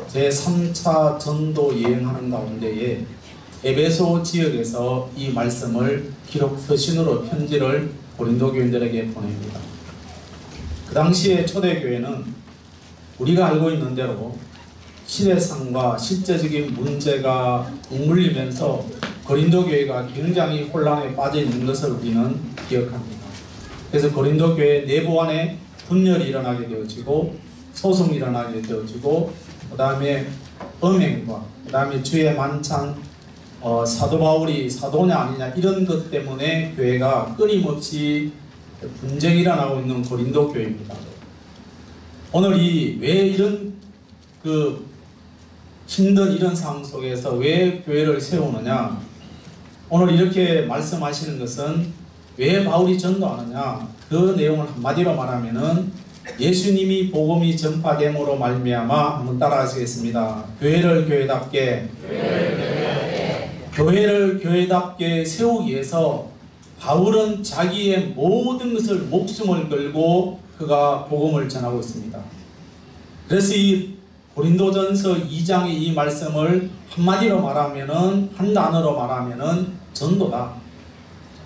제3차 전도 여행하는 가운데에 에베소 지역에서 이 말씀을 기록 서신으로 편지를 고린도 교인들에게 보냅니다. 그 당시에 초대교회는 우리가 알고 있는 대로 시대상과 실제적인 문제가 웅물리면서 고린도 교회가 굉장히 혼란에 빠져 있는 것을 우리는 기억합니다. 그래서 고린도 교회 내부 안에 분열이 일어나게 되어지고 소송이 일어나게 되어지고 그 다음에 음행과 그 다음에 주의 만찬 사도 바울이 사도냐 아니냐 이런 것 때문에 교회가 끊임없이 분쟁이 일어나고 있는 고린도 교회입니다. 오늘 왜 이런 힘든 이런 상황 속에서 왜 교회를 세우느냐, 오늘 이렇게 말씀하시는 것은 왜 바울이 전도하느냐, 그 내용을 한마디로 말하면은 예수님이 복음이 전파됨으로 말미암아, 한번 따라하시겠습니다. 교회를 교회답게 세우기 위해서 바울은 자기의 모든 것을 목숨을 걸고 그가 복음을 전하고 있습니다. 그래서 이 고린도전서 2장의 이 말씀을 한마디로 말하면은, 한 단어로 말하면은 전도다.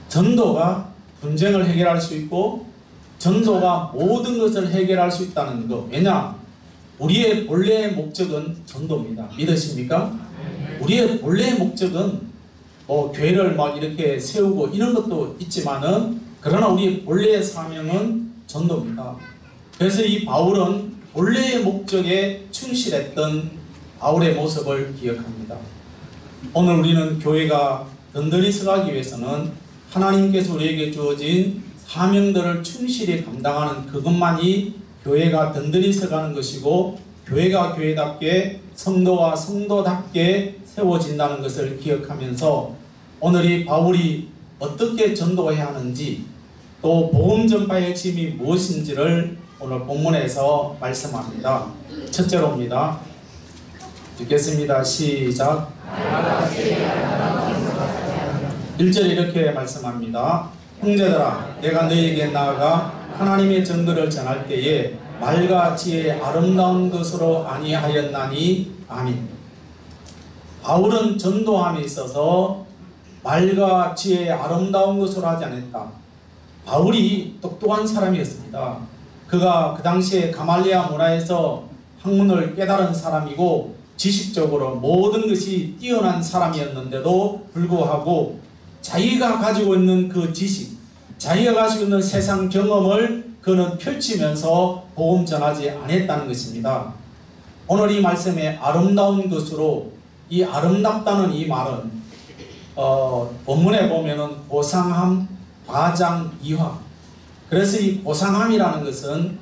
전도가 분쟁을 해결할 수 있고 전도가 모든 것을 해결할 수 있다는 것. 왜냐? 우리의 본래의 목적은 전도입니다. 믿으십니까? 우리의 본래의 목적은 교회를 막 이렇게 세우고 이런 것도 있지만은, 그러나 우리의 본래의 사명은 전도입니다. 그래서 이 바울은 본래의 목적에 충실했던 바울의 모습을 기억합니다. 오늘 우리는 교회가 든든히 서가기 위해서는 하나님께서 우리에게 주어진 사명들을 충실히 감당하는 그것만이 교회가 든든히 서가는 것이고, 교회가 교회답게 성도가 성도답게 세워진다는 것을 기억하면서 오늘 이 바울이 어떻게 전도해야 하는지, 또 복음 전파의 핵심이 무엇인지를 오늘 본문에서 말씀합니다. 첫째로입니다. 읽겠습니다. 시작. 1절에 이렇게 말씀합니다. 형제들아, 내가 너희에게 나아가 하나님의 전도를 전할 때에 말과 지혜의 아름다운 것으로 아니하였나니. 아멘. 바울은 전도함에 있어서 말과 지혜의 아름다운 것으로 하지 않았다. 바울이 똑똑한 사람이었습니다. 그가 그 당시에 가말리아 문화에서 학문을 깨달은 사람이고 지식적으로 모든 것이 뛰어난 사람이었는데도 불구하고 자기가 가지고 있는 그 지식, 자기가 가지고 있는 세상 경험을 그는 펼치면서 복음 전하지 않았다는 것입니다. 오늘 이 말씀에 아름다운 것으로, 이 아름답다는 이 말은 본문에 보면은 고상함, 과장, 이화. 그래서 이 고상함이라는 것은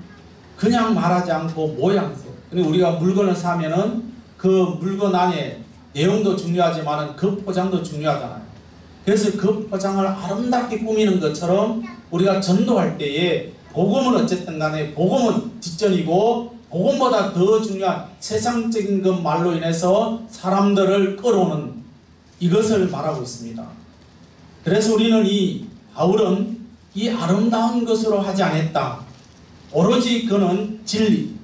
그냥 말하지 않고 모양새. 우리가 물건을 사면은 그 물건 안에 내용도 중요하지만 그 포장도 중요하잖아요. 그래서 그 포장을 아름답게 꾸미는 것처럼 우리가 전도할 때에 복음은 어쨌든 간에 복음은 뒷전이고, 복음보다 더 중요한 세상적인 것 말로 인해서 사람들을 끌어오는 이것을 말하고 있습니다. 그래서 우리는 이 바울은 이 아름다운 것으로 하지 않았다. 오로지 그는 진리,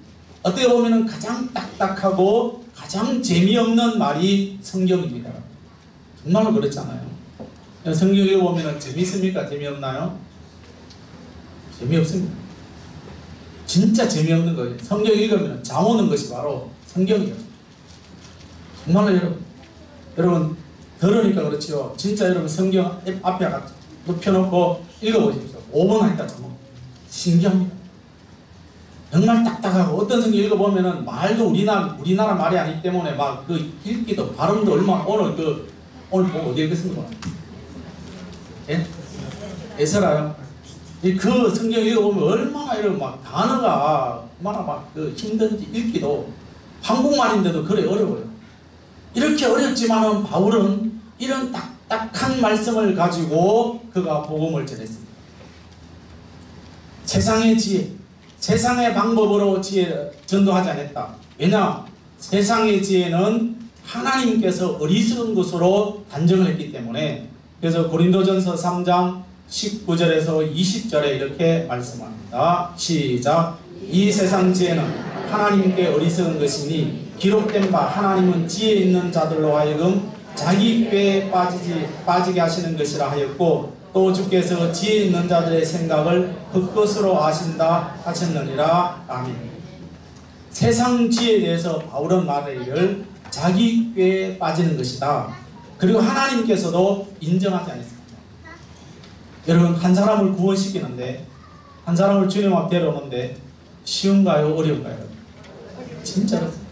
어떻게 보면 가장 딱딱하고 가장 재미없는 말이 성경입니다. 정말로 그렇잖아요. 성경 읽어보면 재미있습니까? 재미없나요? 재미없습니다. 진짜 재미없는 거예요. 성경 읽으면 잠 오는 것이 바로 성경이에요. 정말로 여러분 들으니까 그렇지요. 진짜 여러분 성경 앞에 눕혀놓고 읽어보십시오. 5분 하니까 정말 신기합니다. 정말 딱딱하고, 어떤 성경 읽어보면은 말도 우리나라 말이 아니기 때문에 막 그 읽기도 발음도 얼마나, 오늘 보고 어디 읽겠습니까? 예? 에스라요? 그 성경 읽어보면 얼마나 이런 막 단어가 얼마나 막 힘든지 읽기도, 한국말인데도 그래 어려워요. 이렇게 어렵지만은 바울은 이런 딱딱한 말씀을 가지고 그가 복음을 전했습니다. 세상의 지혜, 세상의 방법으로 전도하지 않았다. 왜냐? 세상의 지혜는 하나님께서 어리석은 것으로 단정을 했기 때문에. 그래서 고린도전서 3장 19절에서 20절에 이렇게 말씀합니다. 시작. 이 세상 지혜는 하나님께 어리석은 것이니 기록된 바 하나님은 지혜 있는 자들로 하여금 자기 꾀에 빠지게 하시는 것이라 하였고 또 주께서 지혜 있는 자들의 생각을 헛것으로 아신다 하셨느니라. 아멘. 세상 지혜에 대해서 바울은 말하기를 자기 꾀에 빠지는 것이다. 그리고 하나님께서도 인정하지 않습니다. 여러분, 한 사람을 구원시키는데, 한 사람을 주님 앞에 데려오는데 쉬운가요? 어려운가요? 진짜 어렵습니다.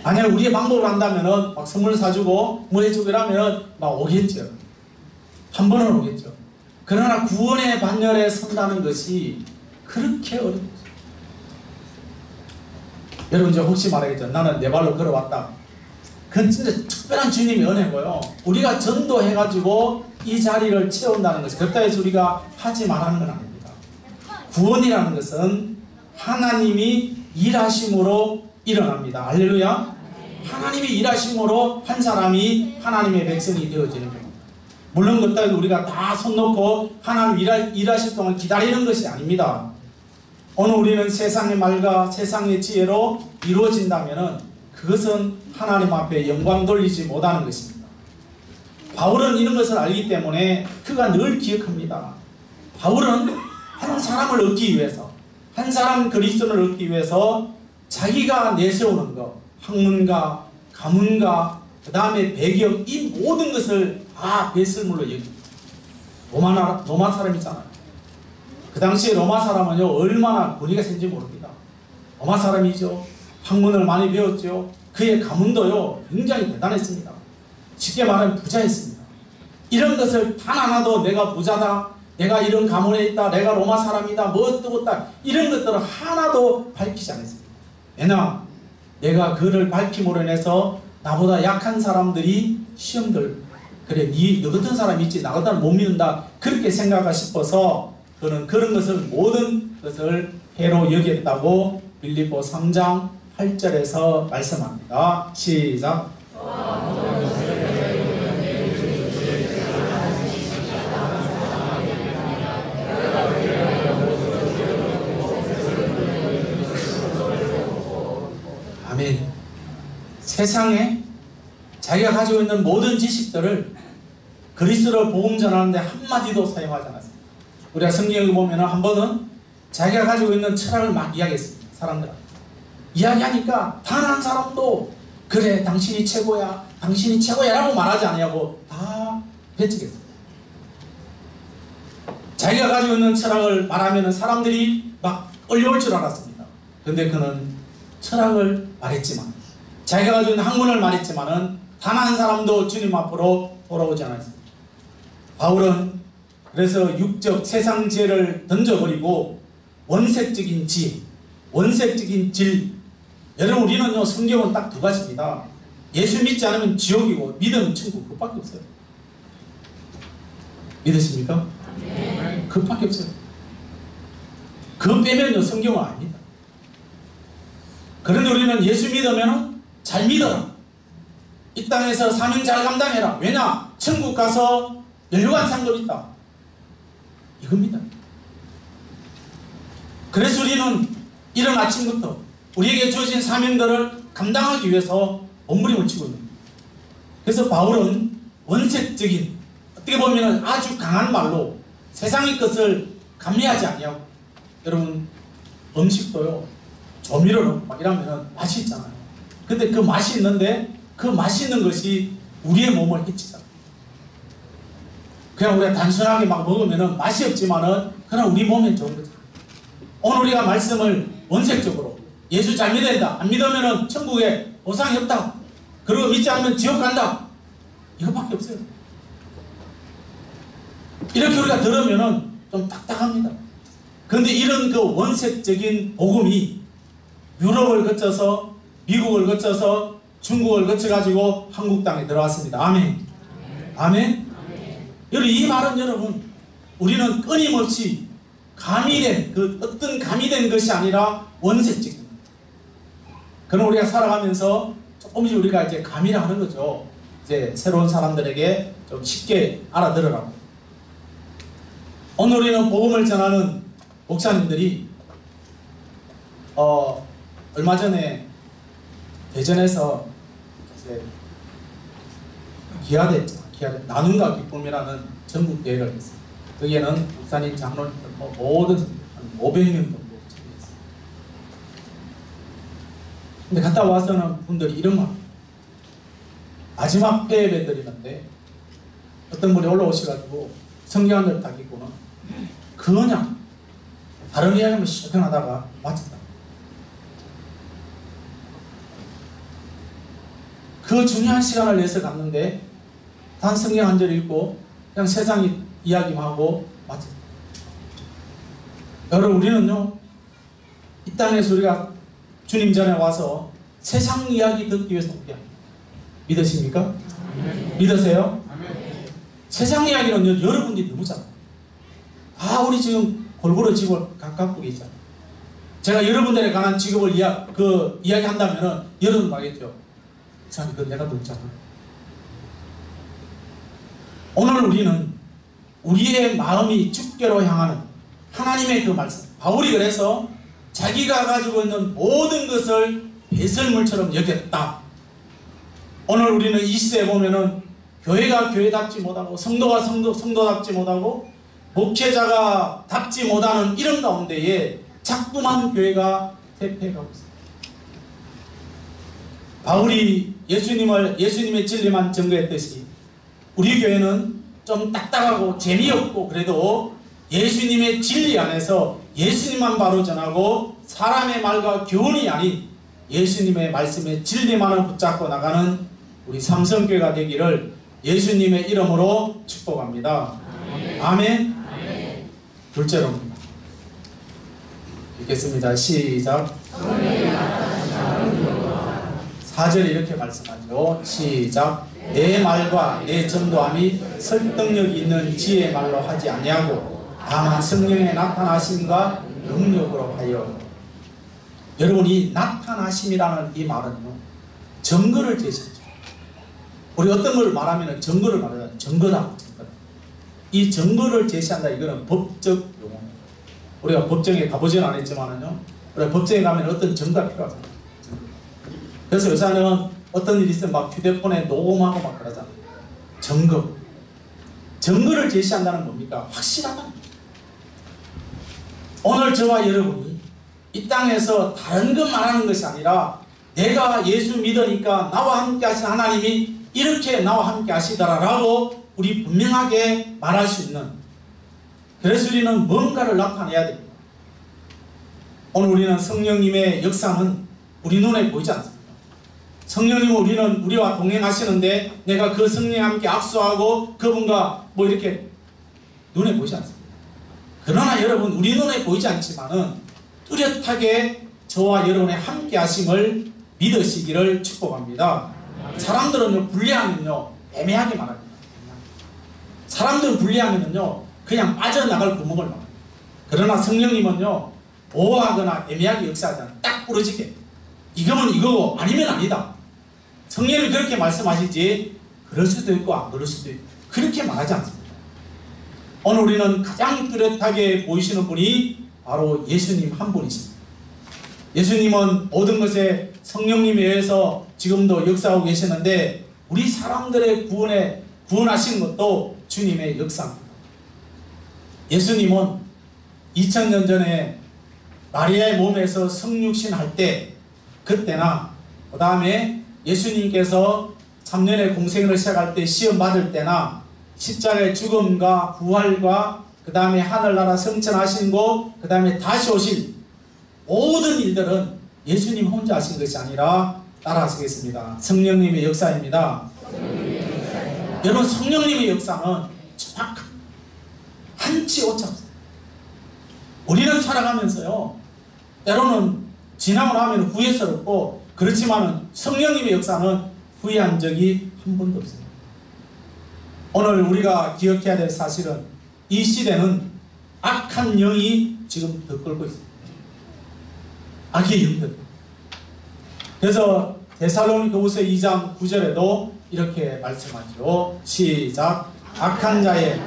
만약 우리의 방법을 한다면은 막 선물 사주고 뭐 해주고 이러면 막 오겠죠. 한 번은 오겠죠. 그러나 구원의 반열에 선다는 것이 그렇게 어렵죠. 여러분, 저 혹시 말하겠죠. 나는 내 발로 걸어왔다. 그건 진짜 특별한 주님의 은혜고요. 우리가 전도해가지고 이 자리를 채운다는 것이 그렇다 해서 우리가 하지 말라는 건 아닙니다. 구원이라는 것은 하나님이 일하심으로 일어납니다. 할렐루야. 하나님이 일하심으로 한 사람이 하나님의 백성이 되어지는 겁니다. 물론 그렇다 해도 우리가 다 손 놓고 하나님 일하실 동안 기다리는 것이 아닙니다. 오늘 우리는 세상의 말과 세상의 지혜로 이루어진다면 그것은 하나님 앞에 영광 돌리지 못하는 것입니다. 바울은 이런 것을 알기 때문에 그가 늘 기억합니다. 바울은 한 사람을 얻기 위해서, 한 사람 그리스도를 얻기 위해서 자기가 내세우는 것, 학문가, 가문가, 그 다음에 배경, 이 모든 것을 다 배설물로 여깁니다. 로마 사람이잖아요. 그 당시에 로마 사람은요, 얼마나 권위가 센지 모릅니다. 로마 사람이죠. 학문을 많이 배웠죠. 그의 가문도요, 굉장히 대단했습니다. 쉽게 말하면 부자였습니다. 이런 것을 단 하나도 내가 부자다, 내가 이런 가문에 있다, 내가 로마 사람이다, 뭐 어떠고다, 이런 것들을 하나도 밝히지 않았습니다. 왜냐? 내가 그를 밝힘으로 인해서 나보다 약한 사람들이 시험들, 그래, 너 같은 사람이 있지, 나 같은 사람 못 믿는다, 그렇게 생각하고 싶어서 그는 그런 것을, 모든 것을 해로 여겼다고 빌립보 3장 8절에서 말씀합니다. 시작. 아멘. 세상에 자기가 가지고 있는 모든 지식들을 그리스도를 복음 전하는데 한마디도 사용하지 않았습니다. 우리가 성경을 보면 한 번은 자기가 가지고 있는 철학을 막 이야기했습니다. 사람들한테 이야기하니까 단 한 사람도 그래 당신이 최고야, 당신이 최고야 라고 말하지 않냐고 다 배척했습니다. 자기가 가지고 있는 철학을 말하면 사람들이 막 끌려올 줄 알았습니다. 그런데 그는 철학을 말했지만, 자기가 가지고 있는 학문을 말했지만은 단 한 사람도 주님 앞으로 돌아오지 않았습니다. 바울은 그래서 육적 세상 지혜를 던져버리고 원색적인 지혜, 원색적인 질. 여러분, 우리는요, 성경은 딱 두 가지입니다. 예수 믿지 않으면 지옥이고 믿으면 천국, 그것밖에 없어요. 믿으십니까? 네. 그것밖에 없어요. 그거 빼면요, 성경은 아닙니다. 그런데 우리는 예수 믿으면 잘 믿어라, 이 땅에서 사명 잘 감당해라, 왜냐? 천국 가서 멸류관 상급이 있다, 이겁니다. 그래서 우리는 이른 아침부터 우리에게 주어진 사명들을 감당하기 위해서 몸부림을 치고 있는 겁니다. 그래서 바울은 원색적인, 어떻게 보면 아주 강한 말로 세상의 것을 감리하지 아니하고, 여러분, 음식도요, 조미료 넣고 막 이러면 맛이 있잖아요. 근데 그 맛이 있는데 그 맛있는 것이 우리의 몸을 해치잖아요. 그냥 우리가 단순하게 막 먹으면 맛이 없지만은 그냥 우리 몸에 좋은 거죠. 오늘 우리가 말씀을 원색적으로 예수 잘 믿어야 된다, 안 믿으면 천국에 보상이 없다, 그리고 믿지 않으면 지옥 간다, 이것밖에 없어요. 이렇게 우리가 들으면 좀 딱딱합니다. 그런데 이런 그 원색적인 복음이 유럽을 거쳐서, 미국을 거쳐서, 중국을 거쳐가지고 한국 땅에 들어왔습니다. 아멘. 아멘. 여러분, 이 말은 여러분, 우리는 끊임없이 가미된, 그 어떤 가미된 것이 아니라 원색적인. 그럼 우리가 살아가면서 조금씩 우리가 이제 가미를 하는 거죠. 이제 새로운 사람들에게 좀 쉽게 알아들으라고. 오늘 우리는 복음을 전하는 목사님들이 얼마 전에 대전에서 이제 기아대 나눔과 기쁨이라는 전국 대회를 했어요. 거기에는 목사님, 장로님, 모든 한 500명 정도 참여했어요. 근데 갔다 와서는 분들이 이런 말, 마지막 예배 드리는데 어떤 분이 올라오셔가지고 성경 한 절 딱 읽고는 그냥 다른 이야기하면 시원하다가 마쳤다. 그 중요한 시간을 내서 갔는데 단 성경 한 절 읽고 그냥 세상 이야기만 하고 마쳤다. 여러분, 우리는요, 이 땅에서 우리가 주님 전에 와서 세상 이야기 듣기 위해서 온 게 아닙니다. 믿으십니까? 믿으세요? 세상 이야기는 여러분들이 너무 잘 알아요. 우리 지금 골고루 직업을 갖고 계시잖아요. 제가 여러분들에 관한 직업을 이야기한다면은 여러분 말겠죠. 참, 그건 내가 듣잖아. 오늘 우리는 우리의 마음이 주께로 향하는 하나님의 그 말씀. 바울이 그래서 자기가 가지고 있는 모든 것을 배설물처럼 여겼다. 오늘 우리는 이 시대에 보면은 교회가 교회답지 못하고 성도가 성도답지 못하고 목회자가 답지 못하는 이런 가운데에 자꾸만 교회가 퇴폐해가고 있습니다. 바울이 예수님의 진리만 증거했듯이 우리 교회는 좀 딱딱하고 재미없고 그래도 예수님의 진리 안에서 예수님만 바로 전하고 사람의 말과 교훈이 아닌 예수님의 말씀의 진리만을 붙잡고 나가는 우리 삼성교회가 되기를 예수님의 이름으로 축복합니다. 아멘. 둘째로 읽겠습니다. 시작. 4절에 이렇게 말씀하죠. 시작. 내 말과 내 전도함이 설득력 있는 지혜의 말로 하지 아니하고 다만 성령의 나타나심과 능력으로 하여. 여러분, 이 나타나심이라는 이 말은요, 증거를 제시하죠. 우리 어떤 걸 말하면 증거를 말하잖아요. 증거다. 이 증거를 제시한다. 이거는 법적 용어입니다. 우리가 법정에 가보지는 않았지만은요, 우리가 법정에 가면 어떤 증거가 필요하잖아요. 그래서 요새는 어떤 일이 있으면 막 휴대폰에 녹음하고 막 그러잖아요. 증거. 증거를 제시한다는 뭡니까? 확실하다. 오늘 저와 여러분이 이 땅에서 다른 것 말하는 것이 아니라 내가 예수 믿으니까 나와 함께 하신 하나님이 이렇게 나와 함께 하시더라라고 우리 분명하게 말할 수 있는, 그래서 우리는 뭔가를 나타내야 됩니다. 오늘 우리는 성령님의 역사는 우리 눈에 보이지 않습니다. 성령님은 우리와 동행하시는데 내가 그 성령과 함께 악수하고 그분과 뭐 이렇게 눈에 보이지 않습니다. 그러나 여러분, 우리 눈에 보이지 않지만은 뚜렷하게 저와 여러분의 함께 하심을 믿으시기를 축복합니다. 사람들은요, 불리하면요 애매하게 말합니다. 사람들은 불리하면요 그냥 빠져나갈 구멍을 말합니다. 그러나 성령님은요 오하거나 애매하게 역사하지 않아요. 딱 부러지게 이거면 이거고 아니면 아니다. 성령이 그렇게 말씀하시지 그럴 수도 있고 안 그럴 수도 있고 그렇게 말하지 않습니다. 오늘 우리는 가장 뚜렷하게 보이시는 분이 바로 예수님 한 분이십니다. 예수님은 모든 것에 성령님에 의해서 지금도 역사하고 계시는데 우리 사람들의 구원하신 것도 주님의 역사입니다. 예수님은 2000년 전에 마리아의 몸에서 성육신할 때 그때나 그 다음에 예수님께서 3년의 공생을 시작할 때 시험 받을 때나 십자가의 죽음과 부활과 그 다음에 하늘나라 성천하신 거 그 다음에 다시 오실 모든 일들은 예수님 혼자 하신 것이 아니라 따라하시겠습니다. 성령님의 역사입니다. 여러분, 성령님의 역사는 정확한 한치 오차 없어요. 우리는 살아가면서요 때로는 지나고 나면 후회스럽고 그렇지만 성령님의 역사는 후회한 적이 한 번도 없습니다. 오늘 우리가 기억해야 될 사실은 이 시대는 악한 영이 지금 더 끌고 있습니다. 악의 영들. 그래서 데살로니가후서 2장 9절에도 이렇게 말씀하죠. 시작. 악한 자의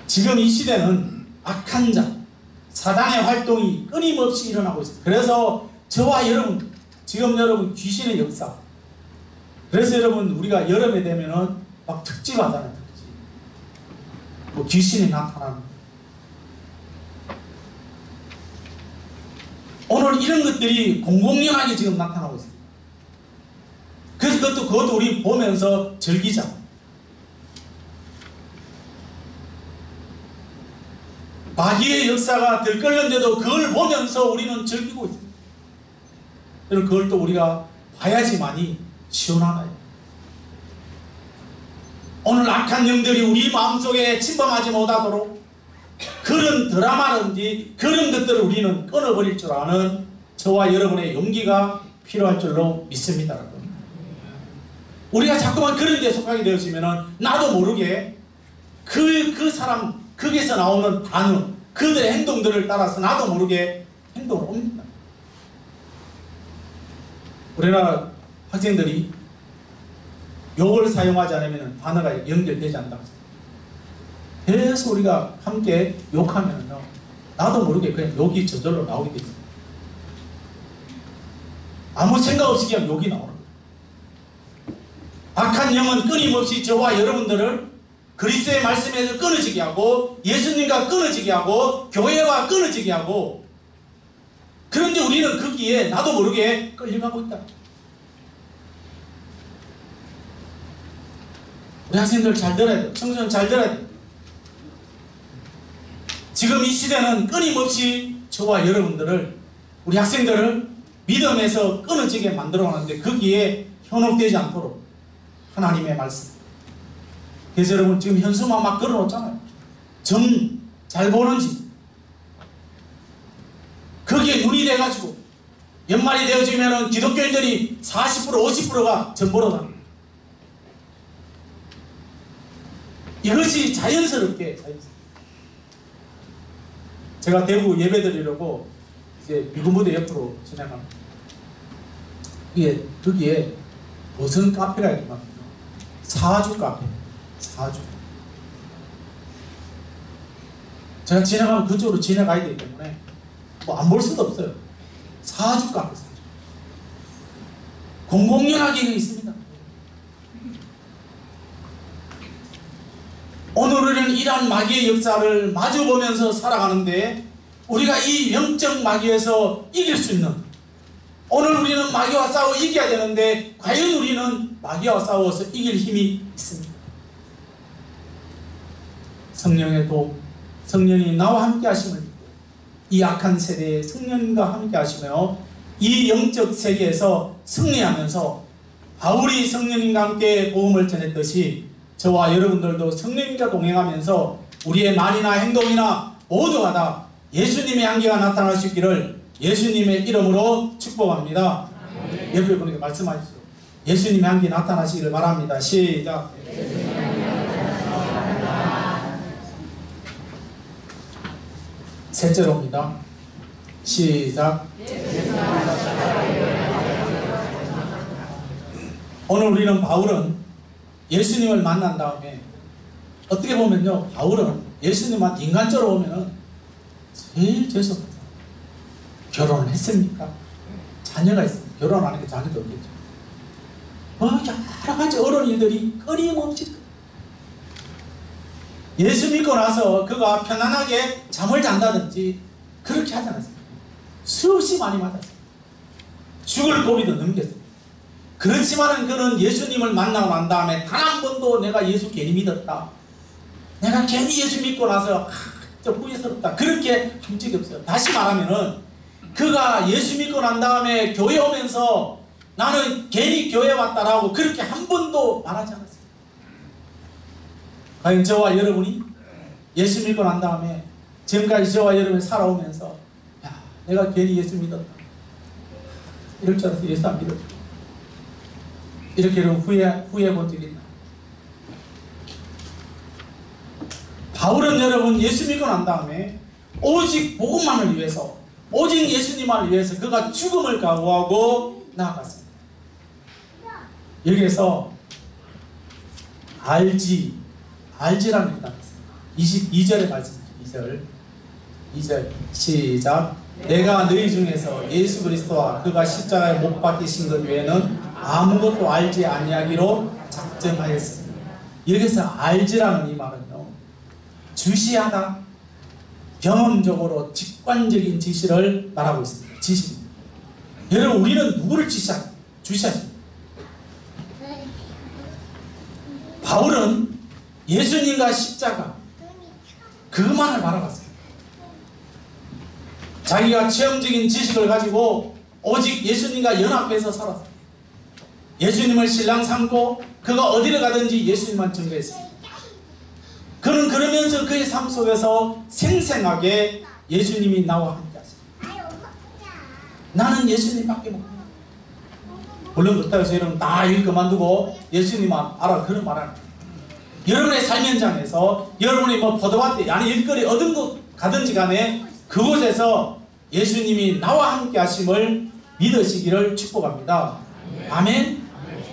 지금 이 시대는 악한 자, 사단의 활동이 끊임없이 일어나고 있어요. 그래서 저와 여러분, 지금 여러분 귀신의 역사. 그래서 여러분 우리가 여름에 되면은 막 특집하잖아요. 특집. 뭐 귀신이 나타나는. 오늘 이런 것들이 공공연하게 지금 나타나고 있습니다. 그래서 그것도 우리 보면서 즐기자. 마귀의 역사가 들끓는데도 그걸 보면서 우리는 즐기고 있습니다. 그래서 그걸 또 우리가 봐야지만이 시원하나요? 오늘 악한 영들이 우리 마음속에 침범하지 못하도록 그런 드라마든지 그런 것들을 우리는 끊어버릴 줄 아는 저와 여러분의 용기가 필요할 줄로 믿습니다. 우리가 자꾸만 그런 데 속하게 되어지면 나도 모르게 그 사람 거기서 나오는 반응, 그들의 행동들을 따라서 나도 모르게 행동을 옵니다. 우리나라 학생들이 욕을 사용하지 않으면 단어가 연결되지 않는다고 했어요. 그래서 우리가 함께 욕하면요, 나도 모르게 그냥 욕이 저절로 나오게 돼 있어요. 아무 생각 없이 그냥 욕이 나오는 거예요. 악한 영은 끊임없이 저와 여러분들을 그리스도의 말씀에서 끊어지게 하고 예수님과 끊어지게 하고 교회와 끊어지게 하고, 그런데 우리는 거기에 나도 모르게 끌려가고 있다. 우리 학생들 잘 들어야 돼요. 청소년 잘 들어야 돼요. 지금 이 시대는 끊임없이 저와 여러분들을, 우리 학생들을 믿음에서 끊어지게 만들어 가는데 거기에 현혹되지 않도록 하나님의 말씀. 그래서 여러분 지금 현수막 막 걸어놓잖아요. 점 잘 보는지. 거기에 눈이 돼가지고 연말이 되어지면 기독교인들이 40% 50%가 점 보러 다닙니다. 이것이 자연스럽게. 제가 대구 예배 드리려고 이제 미군부대 옆으로 지나갑니다. 거기에 무슨 카페가 있거든요. 사주 카페. 사주. 제가 지나가면 그쪽으로 지나가야 되기 때문에 뭐 안 볼 수도 없어요. 사주 카페. 사주. 공공연하게 있습니다. 오늘 우리는 이러한 마귀의 역사를 마주보면서 살아가는데 우리가 이 영적 마귀에서 이길 수 있는, 오늘 우리는 마귀와 싸워 이겨야 되는데 과연 우리는 마귀와 싸워서 이길 힘이 있습니다. 성령의 도움, 성령이 나와 함께 하심을 믿고 이 악한 세대에 성령과 함께 하시며 이 영적 세계에서 승리하면서 바울이 성령님과 함께 복음을 전했듯이 저와 여러분들도 성령님과 동행하면서 우리의 말이나 행동이나 모두가 다 예수님의 향기가 나타날 수 있기를 예수님의 이름으로 축복합니다. 옆에 분에게 말씀하십시오. 예수님의 향기 나타나시기를 바랍니다. 시작. 셋째로입니다. 시작. 오늘 우리는 바울은 예수님을 만난 다음에, 어떻게 보면요, 바울은 예수님한 인간적으로 보면은 제일 죄송합니다. 결혼을 했습니까? 자녀가 있습니다. 결혼 안 하니까 자녀도 없겠죠. 여러 가지 어려운 일들이 끊임없이, 예수 믿고 나서 그가 편안하게 잠을 잔다든지 그렇게 하지 않았습니다. 수없이 많이 맞았습니다. 죽을 고비도 넘겼습니다. 그렇지만은 그는 예수님을 만나고 난 다음에 단 한 번도 내가 예수 괜히 믿었다, 내가 괜히 예수 믿고 나서 좀 후회스럽다, 그렇게 한 적이 없어요. 다시 말하면은 그가 예수 믿고 난 다음에 교회 오면서 나는 괜히 교회 왔다라고 그렇게 한 번도 말하지 않았어요. 과연 저와 여러분이 예수 믿고 난 다음에 지금까지 저와 여러분이 살아오면서 야, 내가 괜히 예수 믿었다, 이럴 줄 알아서 예수 안 믿었다, 이렇게 후회해 본 적이 있나? 바울은 여러분 예수 믿고 난 다음에 오직 복음만을 위해서, 오직 예수님만을 위해서 그가 죽음을 각오하고 나아갔습니다. 여기에서 알지라는 게 나왔습니다. 22절의 말씀이죠. 2절. 2절 시작. 내가 너희 중에서 예수 그리스도와 그가 십자가에 못 박히신 것 외에는 아무것도 알지 아니하기로 작정하였습니다. 여기서 알지라는 이 말은요, 주시하다, 경험적으로 직관적인 지시를 말하고 있습니다. 지시입니다. 여러분, 우리는 누구를 주시하십니까? 바울은 예수님과 십자가 그것만을 바라봤어요. 자기가 체험적인 지식을 가지고 오직 예수님과 연합해서 살았어요. 예수님을 신랑 삼고 그가 어디를 가든지 예수님만 증거했어요. 그는 그러면서 그의 삶 속에서 생생하게 예수님이 나와 함께 하세요. 나는 예수님밖에 못 봐요. 물론 그렇다고 해서 여러분 다 일 그만두고 예수님만 알아, 그런 말 아니에요. 여러분의 삶 현장에서 여러분이 뭐 포도밭에 아니 일거리 얻은 곳 가든지 간에 그곳에서 예수님이 나와 함께 하심을 믿으시기를 축복합니다. 아멘.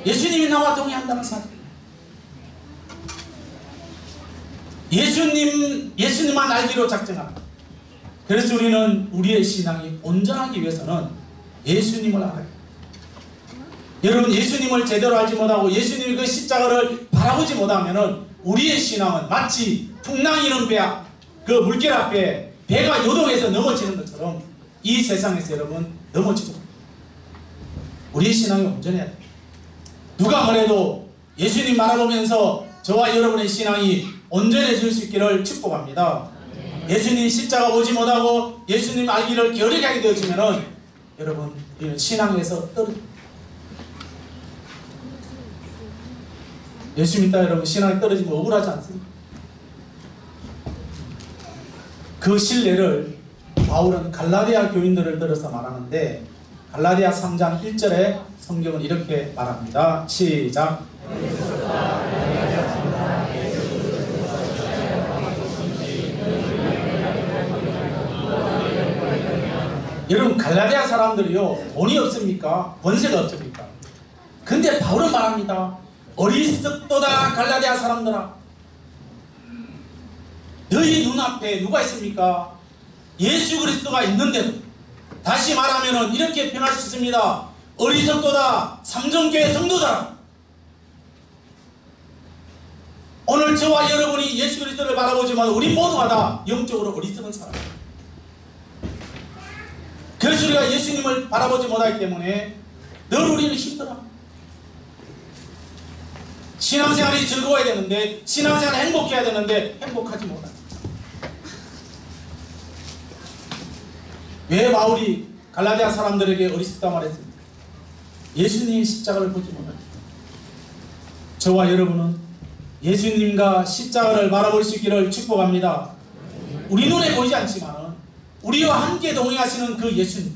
예수님이 나와 동행한다는 사실, 예수님만 알기로 작정합니다. 그래서 우리는 우리의 신앙이 온전하기 위해서는 예수님을 알아야 합니다. 여러분, 예수님을 제대로 알지 못하고 예수님의 그 십자가를 바라보지 못하면은 우리의 신앙은 마치 풍랑이는 배, 그 물결 앞에 배가 요동해서 넘어지는 것처럼 이 세상에서 여러분 넘어지고, 우리의 신앙이 온전해야 돼요. 누가 뭐래도 예수님 바라보면서 저와 여러분의 신앙이 온전해질 수 있기를 축복합니다. 예수님 십자가 보지 못하고 예수님 알기를 게으르게 하게 되어지면은 여러분 이런 신앙에서 떨어집니다. 예수 믿다 여러분 신앙이 떨어지면 억울하지 않습니까? 그 신뢰를 바울은 갈라디아 교인들을 들어서 말하는데, 갈라디아 3장 1절에 성경은 이렇게 말합니다. 시작. 여러분, 갈라디아 사람들이요 돈이 없습니까? 권세가 없습니까? 근데 바울은 말합니다. 어리석도다 갈라디아 사람들아, 너희 눈앞에 누가 있습니까? 예수 그리스도가 있는데도, 다시 말하면 이렇게 표현할 수 있습니다. 어리석도다 삼정교회 성도들아, 오늘 저와 여러분이 예수 그리스도를 바라보지만 우리 모두가 다 영적으로 어리석은 사람입니다. 그래서 우리가 예수님을 바라보지 못하기 때문에 늘 우리는 힘들어. 신앙생활이 즐거워야 되는데, 신앙생활이 행복해야 되는데 행복하지 못합니다. 왜 바울이 갈라디아 사람들에게 어리석다 말했습니까? 예수님의 십자가를 보지 못합니다. 저와 여러분은 예수님과 십자가를 바라볼 수 있기를 축복합니다. 우리 눈에 보이지 않지만 우리와 함께 동행하시는 그 예수님,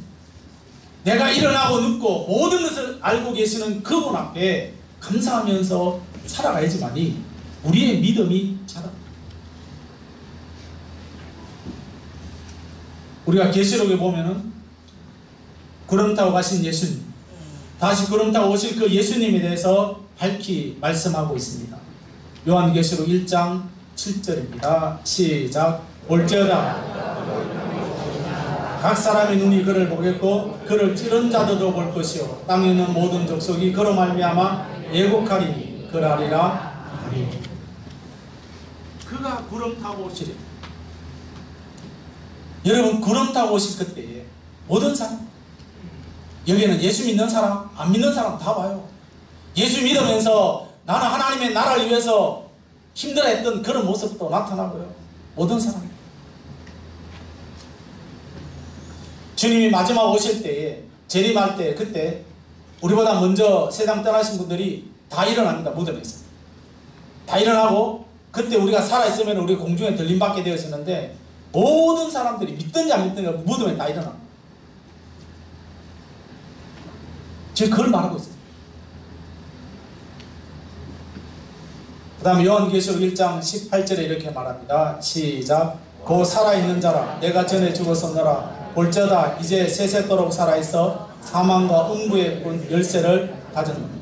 내가 일어나고 눕고 모든 것을 알고 계시는 그분 앞에 감사하면서 살아가야지만이 우리의 믿음이 자랍니다. 우리가 계시록에 보면은 구름 타고 가신 예수님, 다시 구름 타고 오실 그 예수님에 대해서 밝히 말씀하고 있습니다. 요한계시록 1장 7절입니다. 시작. 볼지어다 각 사람의 눈이 그를 보겠고 그를 찌른 자들도 볼 것이요 땅에 있는 모든 족속이 그로 말미암아 예곡하리니 그러하리라. 아멘. 그가 구름 타고 오시리. 여러분, 구름 타고 오실 그때에 모든 사람, 여기에는 예수 믿는 사람, 안 믿는 사람 다 와요. 예수 믿으면서 나는 하나님의 나라를 위해서 힘들어했던 그런 모습도 나타나고요. 모든 사람. 주님이 마지막 오실 때에, 재림할 때, 그때 우리보다 먼저 세상 떠나신 분들이 다 일어납니다. 무덤에서 다 일어나고, 그때 우리가 살아있으면 우리 공중에 들림받게 되어지는데 모든 사람들이 믿든지 안 믿든지 무덤에 다 일어납니다. 지금 그걸 말하고 있어요. 그 다음에 요한계시록 1장 18절에 이렇게 말합니다. 시작. 고 살아있는 자라 내가 전에 죽었었노라 볼지어다 이제 세세토록 살아있어 사망과 음부의 열쇠를 가졌노라.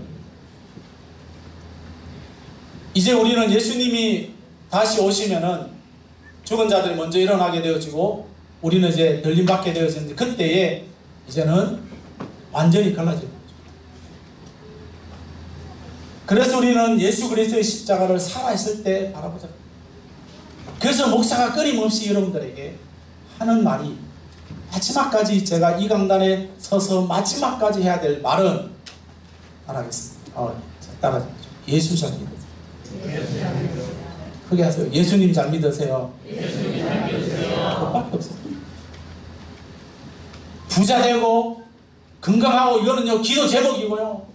이제 우리는 예수님이 다시 오시면은 죽은 자들이 먼저 일어나게 되어지고 우리는 이제 들림받게 되어졌는데 그때에 이제는 완전히 갈라지는 거죠. 그래서 우리는 예수 그리스도의 십자가를 살아있을 때 바라보자. 그래서 목사가 끊임없이 여러분들에게 하는 말이 마지막까지 제가 이 강단에 서서 마지막까지 해야 될 말은 따라하겠습니다. 따라하죠. 예수 잘 믿으세요. 크게 하세요. 예수님 잘 믿으세요. 그것밖에 없어요. 부자 되고 건강하고 이거는요 기도 제목이고요.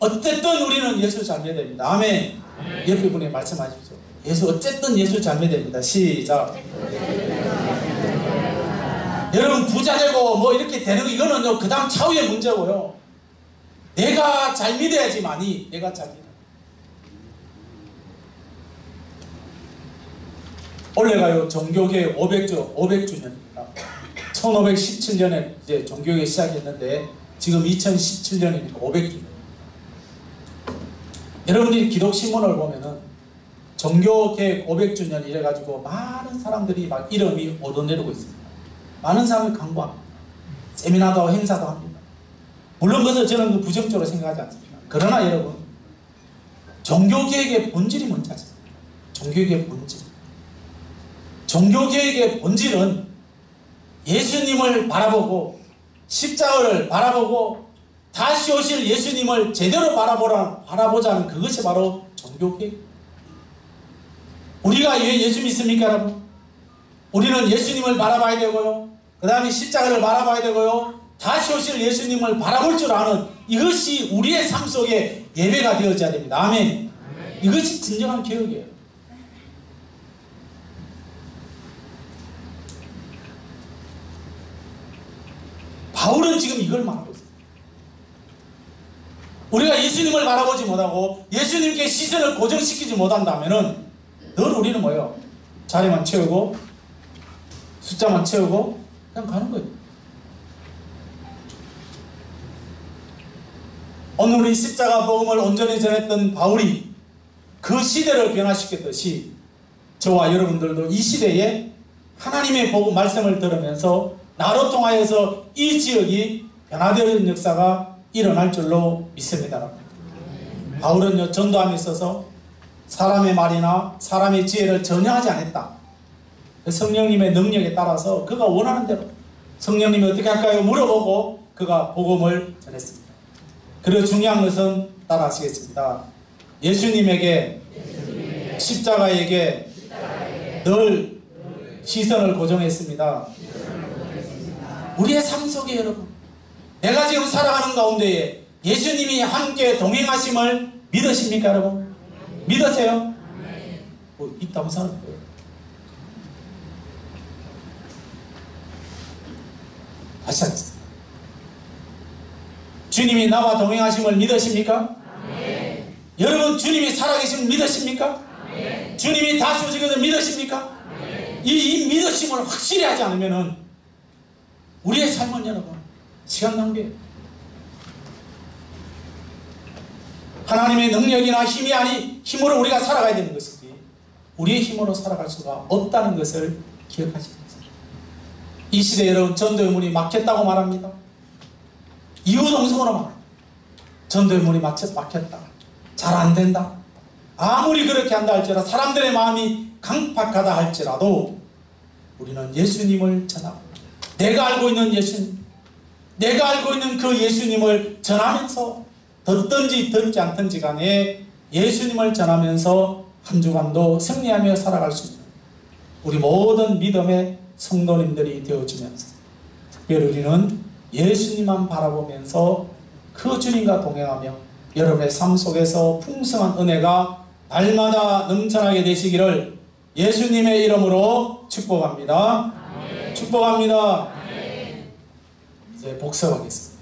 어쨌든 우리는 예수 잘 믿어야 됩니다. 아멘. 옆에 분에 말씀하십시오. 예수 어쨌든 예수 잘 믿어야 됩니다. 시작. 여러분 부자 되고 뭐 이렇게 되는 거 이거는요 그 다음 차후의 문제고요. 내가 잘 믿어야지만이 내가 잘 믿어요. 올해가요 종교개혁 500주년입니다. 1517년에 이제 종교개혁 시작했는데 지금 2017년이니까 500주년. 여러분들이 기독신문을 보면은 종교개혁 500주년 이래가지고 많은 사람들이 막 이름이 오르내리고 있습니다. 많은 사람이 강구합니다. 세미나도 하고 행사도 합니다. 물론 그것을 저는 부정적으로 생각하지 않습니다. 그러나 여러분 종교개혁의 본질이 뭔지 아십니까? 종교개혁의 본질. 종교개혁의 본질은 예수님을 바라보고 십자가를 바라보고 다시 오실 예수님을 제대로 바라보자는 그것이 바로 종교개혁. 우리가 왜 예수 믿습니까 여러분? 우리는 예수님을 바라봐야 되고요. 그 다음에 십자가를 바라봐야 되고요. 다시 오실 예수님을 바라볼 줄 아는 이것이 우리의 삶 속에 예배가 되어져야 됩니다. 아멘. 이것이 진정한 개혁이에요. 바울은 지금 이걸 말하고 있어요. 우리가 예수님을 바라보지 못하고 예수님께 시선을 고정시키지 못한다면 늘 우리는 뭐예요? 자리만 채우고 숫자만 채우고 그냥 가는 거예요. 오늘 우리 십자가 복음을 온전히 전했던 바울이 그 시대를 변화시켰듯이 저와 여러분들도 이 시대에 하나님의 복음 말씀을 들으면서 나로 통하여서 이 지역이 변화되는 역사가 일어날 줄로 믿습니다. 바울은요 전도함에 있어서 사람의 말이나 사람의 지혜를 전혀 하지 않았다. 성령님의 능력에 따라서 그가 원하는 대로 성령님이 어떻게 할까요? 물어보고 그가 복음을 전했습니다. 그리고 중요한 것은 따라하시겠습니다. 예수님에게 십자가에게 늘 시선을 고정했습니다. 우리의 삶 속에 여러분 내가 지금 살아가는 가운데에 예수님이 함께 동행하심을 믿으십니까 여러분? 믿으세요? 있다고 사는 거예요. 다시 하겠습니다. 주님이 나와 동행하심을 믿으십니까? 여러분 주님이 살아계심을 믿으십니까? 주님이 다시 오실 것을 믿으십니까? 이 믿으심을 확실히 하지 않으면 우리의 삶은 여러분 시간 낭비예요. 하나님의 능력이나 힘으로 우리가 살아가야 되는 것이지 우리의 힘으로 살아갈 수가 없다는 것을 기억하시기 바랍니다. 이 시대에 여러분 전도의 문이 막혔다고 말합니다. 이유동성으로 말합니다. 전도의 문이 막혔다. 잘 안된다. 아무리 그렇게 한다 할지라도 사람들의 마음이 강팍하다 할지라도 우리는 예수님을 전하고 내가 알고 있는 예수님, 내가 알고 있는 그 예수님을 전하면서 듣든지 듣지 않든지 간에 예수님을 전하면서 한 주간도 승리하며 살아갈 수 있는 우리 모든 믿음의 성도님들이 되어지면서 특별히 우리는 예수님만 바라보면서 그 주님과 동행하며 여러분의 삶 속에서 풍성한 은혜가 날마다 넘쳐나게 되시기를 예수님의 이름으로 축복합니다. 축복합니다. 이제 복습하겠습니다.